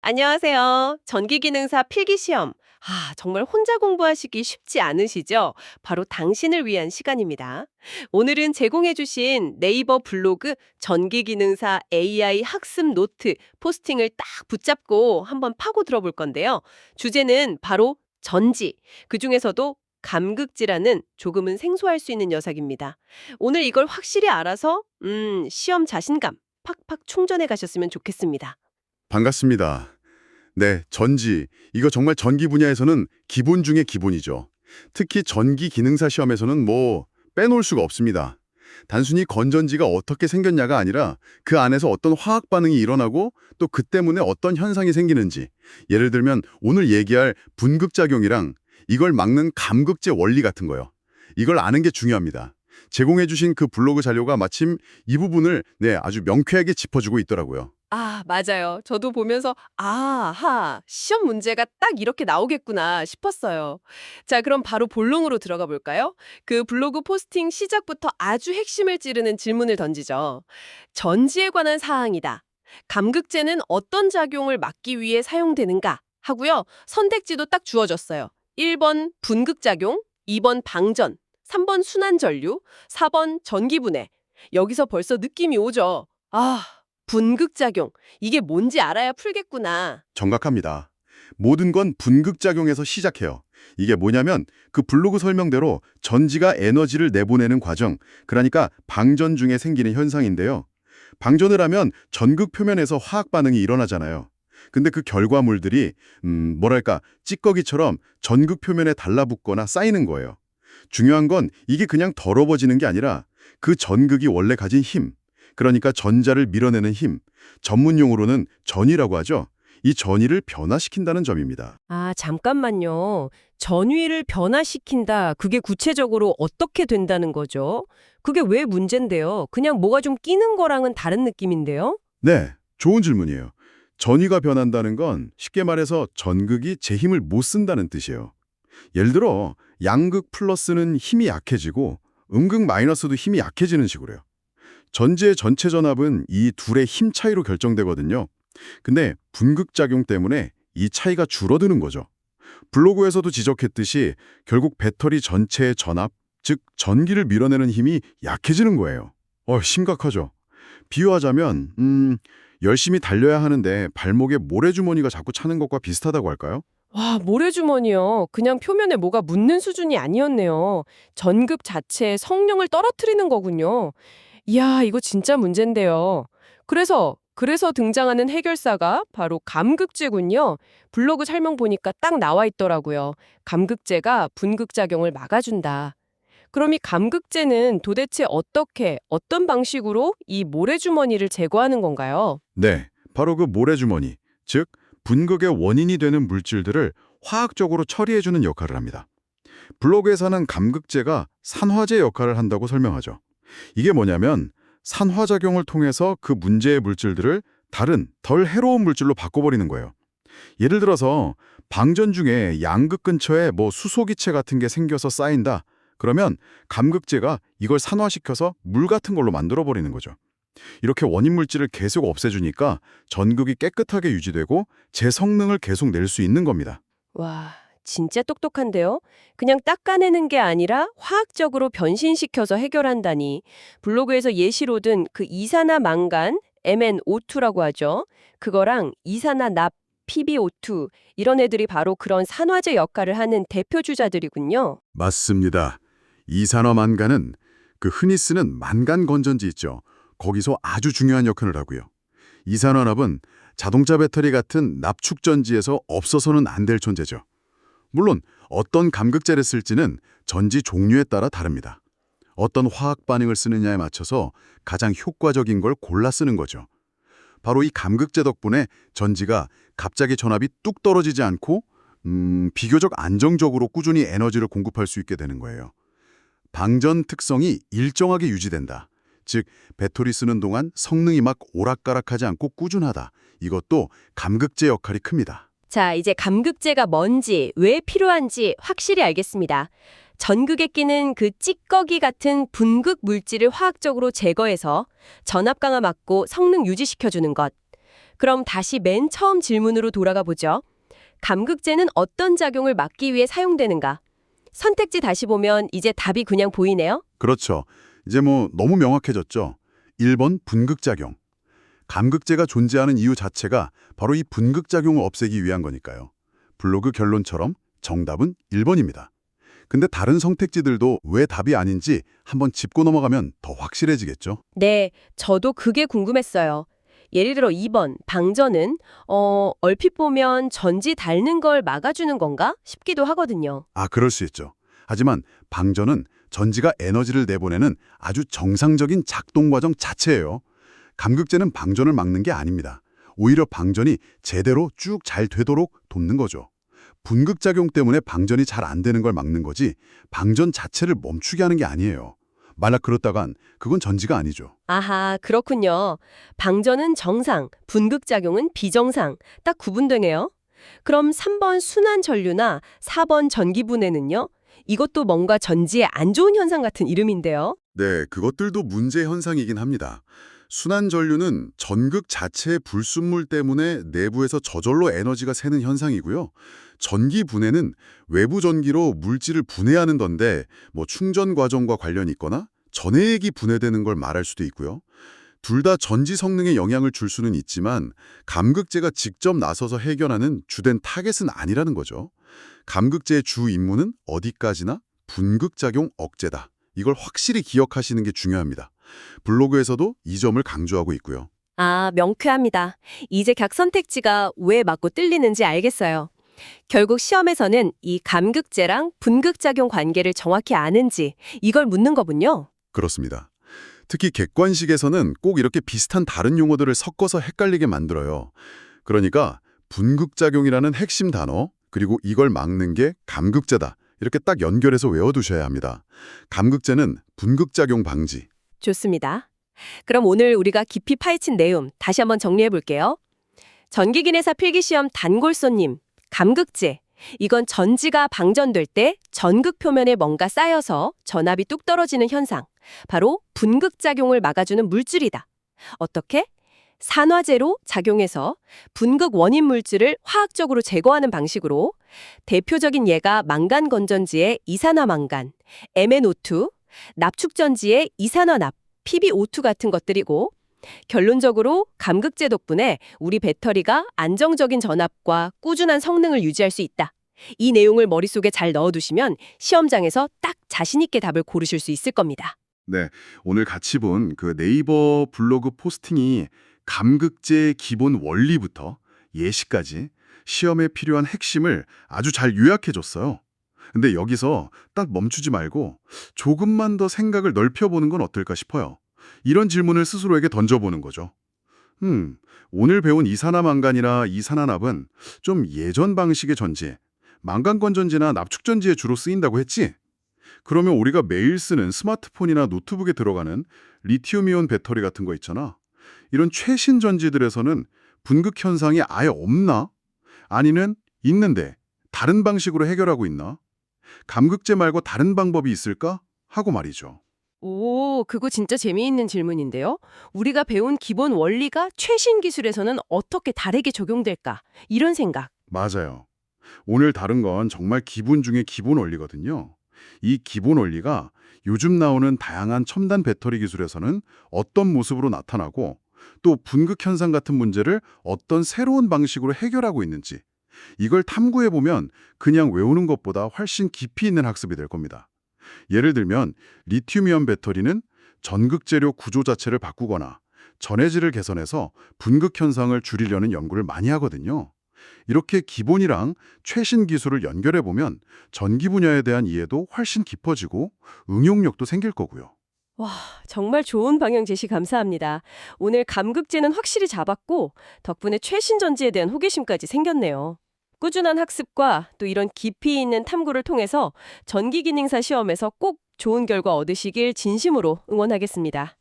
안녕하세요. 전기기능사 필기시험. 정말 혼자 공부하시기 쉽지 않으시죠? 바로 당신을 위한 시간입니다. 오늘은 제공해주신 네이버 블로그 전기기능사 AI 학습 노트 포스팅을 딱 붙잡고 한번 파고 들어볼 건데요. 주제는 바로 전지, 그중에서도 감극지라는 조금은 생소할 수 있는 녀석입니다. 오늘 이걸 확실히 알아서 시험 자신감 팍팍 충전해 가셨으면 좋겠습니다. 반갑습니다. 네, 전지. 이거 정말 전기 분야에서는 기본 중에 기본이죠. 특히 전기 기능사 시험에서는 빼놓을 수가 없습니다. 단순히 건전지가 어떻게 생겼냐가 아니라 그 안에서 어떤 화학 반응이 일어나고 또 그 때문에 어떤 현상이 생기는지. 예를 들면 오늘 얘기할 분극작용이랑 이걸 막는 감극제 원리 같은 거요. 이걸 아는 게 중요합니다. 제공해 주신 그 블로그 자료가 마침 이 부분을 아주 명쾌하게 짚어주고 있더라고요. 맞아요. 저도 보면서 시험 문제가 딱 이렇게 나오겠구나 싶었어요. 자, 그럼 바로 본론으로 들어가 볼까요? 그 블로그 포스팅 시작부터 아주 핵심을 찌르는 질문을 던지죠. 전지에 관한 사항이다. 감극제는 어떤 작용을 막기 위해 사용되는가? 하고요. 선택지도 딱 주어졌어요. 1번 분극작용, 2번 방전, 3번 순환전류, 4번 전기분해. 여기서 벌써 느낌이 오죠. 분극작용. 이게 뭔지 알아야 풀겠구나. 정확합니다. 모든 건 분극작용에서 시작해요. 이게 뭐냐면 그 블로그 설명대로 전지가 에너지를 내보내는 과정, 그러니까 방전 중에 생기는 현상인데요. 방전을 하면 전극 표면에서 화학 반응이 일어나잖아요. 근데 그 결과물들이 찌꺼기처럼 전극 표면에 달라붙거나 쌓이는 거예요. 중요한 건 이게 그냥 더러워지는 게 아니라 그 전극이 원래 가진 힘, 그러니까 전자를 밀어내는 힘, 전문 용어로는 전위라고 하죠. 이 전위를 변화시킨다는 점입니다. 잠깐만요. 전위를 변화시킨다. 그게 구체적으로 어떻게 된다는 거죠? 그게 왜 문제인데요? 그냥 뭐가 좀 끼는 거랑은 다른 느낌인데요? 네, 좋은 질문이에요. 전위가 변한다는 건 쉽게 말해서 전극이 제 힘을 못 쓴다는 뜻이에요. 예를 들어 양극 플러스는 힘이 약해지고 음극 마이너스도 힘이 약해지는 식으로요. 전지의 전체 전압은 이 둘의 힘 차이로 결정되거든요. 근데 분극작용 때문에 이 차이가 줄어드는 거죠. 블로그에서도 지적했듯이 결국 배터리 전체의 전압, 즉 전기를 밀어내는 힘이 약해지는 거예요. 심각하죠. 비유하자면 열심히 달려야 하는데 발목에 모래주머니가 자꾸 차는 것과 비슷하다고 할까요? 모래주머니요. 그냥 표면에 뭐가 묻는 수준이 아니었네요. 전극 자체의 성능을 떨어뜨리는 거군요. 이야, 이거 진짜 문제인데요. 그래서 등장하는 해결사가 바로 감극제군요. 블로그 설명 보니까 딱 나와 있더라고요. 감극제가 분극작용을 막아준다. 그럼 이 감극제는 도대체 어떤 방식으로 이 모래주머니를 제거하는 건가요? 네, 바로 그 모래주머니, 즉 분극의 원인이 되는 물질들을 화학적으로 처리해주는 역할을 합니다. 블로그에서는 감극제가 산화제 역할을 한다고 설명하죠. 이게 뭐냐면 산화작용을 통해서 그 문제의 물질들을 다른 덜 해로운 물질로 바꿔버리는 거예요. 예를 들어서 방전 중에 양극 근처에 수소기체 같은 게 생겨서 쌓인다. 그러면 감극제가 이걸 산화시켜서 물 같은 걸로 만들어버리는 거죠. 이렇게 원인 물질을 계속 없애주니까 전극이 깨끗하게 유지되고 제 성능을 계속 낼 수 있는 겁니다. 와, 진짜 똑똑한데요? 그냥 닦아내는 게 아니라 화학적으로 변신시켜서 해결한다니. 블로그에서 예시로 든 그 이산화망간, MnO2라고 하죠. 그거랑 이산화납, PbO2 이런 애들이 바로 그런 산화제 역할을 하는 대표 주자들이군요. 맞습니다. 이산화만간은 그 흔히 쓰는 만간 건전지 있죠. 거기서 아주 중요한 역할을 하고요. 이산화납은 자동차 배터리 같은 납축전지에서 없어서는 안 될 존재죠. 물론 어떤 감극제를 쓸지는 전지 종류에 따라 다릅니다. 어떤 화학 반응을 쓰느냐에 맞춰서 가장 효과적인 걸 골라 쓰는 거죠. 바로 이 감극제 덕분에 전지가 갑자기 전압이 뚝 떨어지지 않고 비교적 안정적으로 꾸준히 에너지를 공급할 수 있게 되는 거예요. 방전 특성이 일정하게 유지된다. 즉 배터리 쓰는 동안 성능이 막 오락가락하지 않고 꾸준하다. 이것도 감극제 역할이 큽니다. 자, 이제 감극제가 뭔지, 왜 필요한지 확실히 알겠습니다. 전극에 끼는 그 찌꺼기 같은 분극 물질을 화학적으로 제거해서 전압 강화 막고 성능 유지시켜주는 것. 그럼 다시 맨 처음 질문으로 돌아가 보죠. 감극제는 어떤 작용을 막기 위해 사용되는가? 선택지 다시 보면 이제 답이 그냥 보이네요. 그렇죠. 이제 너무 명확해졌죠. 1번 분극작용. 감극제가 존재하는 이유 자체가 바로 이 분극작용을 없애기 위한 거니까요. 블로그 결론처럼 정답은 1번입니다. 근데 다른 선택지들도 왜 답이 아닌지 한번 짚고 넘어가면 더 확실해지겠죠? 네, 저도 그게 궁금했어요. 예를 들어 2번, 방전은 얼핏 보면 전지 닳는 걸 막아주는 건가 싶기도 하거든요. 아, 그럴 수 있죠. 하지만 방전은 전지가 에너지를 내보내는 아주 정상적인 작동 과정 자체예요. 감극제는 방전을 막는 게 아닙니다. 오히려 방전이 제대로 쭉 잘 되도록 돕는 거죠. 분극작용 때문에 방전이 잘 안 되는 걸 막는 거지 방전 자체를 멈추게 하는 게 아니에요. 만약 그렇다간 그건 전지가 아니죠. 아하, 그렇군요. 방전은 정상, 분극작용은 비정상. 딱 구분되네요. 그럼 3번 순환 전류나 4번 전기분해는요? 이것도 뭔가 전지에 안 좋은 현상 같은 이름인데요. 네, 그것들도 문제 현상이긴 합니다. 순환 전류는 전극 자체의 불순물 때문에 내부에서 저절로 에너지가 새는 현상이고요. 전기 분해는 외부 전기로 물질을 분해하는 건데 충전 과정과 관련이 있거나 전해액이 분해되는 걸 말할 수도 있고요. 둘 다 전지 성능에 영향을 줄 수는 있지만 감극제가 직접 나서서 해결하는 주된 타겟은 아니라는 거죠. 감극제의 주 임무는 어디까지나 분극작용 억제다. 이걸 확실히 기억하시는 게 중요합니다. 블로그에서도 이 점을 강조하고 있고요. 아, 명쾌합니다. 이제 각 선택지가 왜 맞고 틀리는지 알겠어요. 결국 시험에서는 이 감극제랑 분극작용 관계를 정확히 아는지 이걸 묻는 거군요. 그렇습니다. 특히 객관식에서는 꼭 이렇게 비슷한 다른 용어들을 섞어서 헷갈리게 만들어요. 그러니까 분극작용이라는 핵심 단어, 그리고 이걸 막는 게 감극제다. 이렇게 딱 연결해서 외워두셔야 합니다. 감극제는 분극작용 방지. 좋습니다. 그럼 오늘 우리가 깊이 파헤친 내용 다시 한번 정리해 볼게요. 전기기내사 필기시험 단골손님, 감극제. 이건 전지가 방전될 때 전극 표면에 뭔가 쌓여서 전압이 뚝 떨어지는 현상. 바로 분극작용을 막아주는 물질이다. 어떻게? 산화제로 작용해서 분극 원인 물질을 화학적으로 제거하는 방식으로 대표적인 예가 망간 건전지의 이산화망간, MnO2, 납축전지의 이산화납, PbO2 같은 것들이고 결론적으로 감극제 덕분에 우리 배터리가 안정적인 전압과 꾸준한 성능을 유지할 수 있다. 이 내용을 머릿속에 잘 넣어두시면 시험장에서 딱 자신 있게 답을 고르실 수 있을 겁니다. 네, 오늘 같이 본 그 네이버 블로그 포스팅이 감극제의 기본 원리부터 예시까지 시험에 필요한 핵심을 아주 잘 요약해줬어요. 근데 여기서 딱 멈추지 말고 조금만 더 생각을 넓혀보는 건 어떨까 싶어요. 이런 질문을 스스로에게 던져보는 거죠. 오늘 배운 이산화망간이나 이산화납은 좀 예전 방식의 전지, 망간 건전지나 납축전지에 주로 쓰인다고 했지? 그러면 우리가 매일 쓰는 스마트폰이나 노트북에 들어가는 리튬이온 배터리 같은 거 있잖아. 이런 최신 전지들에서는 분극 현상이 아예 없나? 아니면 있는데 다른 방식으로 해결하고 있나? 감극제 말고 다른 방법이 있을까? 하고 말이죠. 오, 그거 진짜 재미있는 질문인데요. 우리가 배운 기본 원리가 최신 기술에서는 어떻게 다르게 적용될까? 이런 생각. 맞아요. 오늘 다른 건 정말 기본 중에 기본 원리거든요. 이 기본 원리가 요즘 나오는 다양한 첨단 배터리 기술에서는 어떤 모습으로 나타나고 또 분극 현상 같은 문제를 어떤 새로운 방식으로 해결하고 있는지 이걸 탐구해보면 그냥 외우는 것보다 훨씬 깊이 있는 학습이 될 겁니다. 예를 들면 리튬이온 배터리는 전극 재료 구조 자체를 바꾸거나 전해질을 개선해서 분극 현상을 줄이려는 연구를 많이 하거든요. 이렇게 기본이랑 최신 기술을 연결해보면 전기 분야에 대한 이해도 훨씬 깊어지고 응용력도 생길 거고요. 와, 정말 좋은 방향 제시 감사합니다. 오늘 감극제는 확실히 잡았고 덕분에 최신 전지에 대한 호기심까지 생겼네요. 꾸준한 학습과 또 이런 깊이 있는 탐구를 통해서 전기기능사 시험에서 꼭 좋은 결과 얻으시길 진심으로 응원하겠습니다.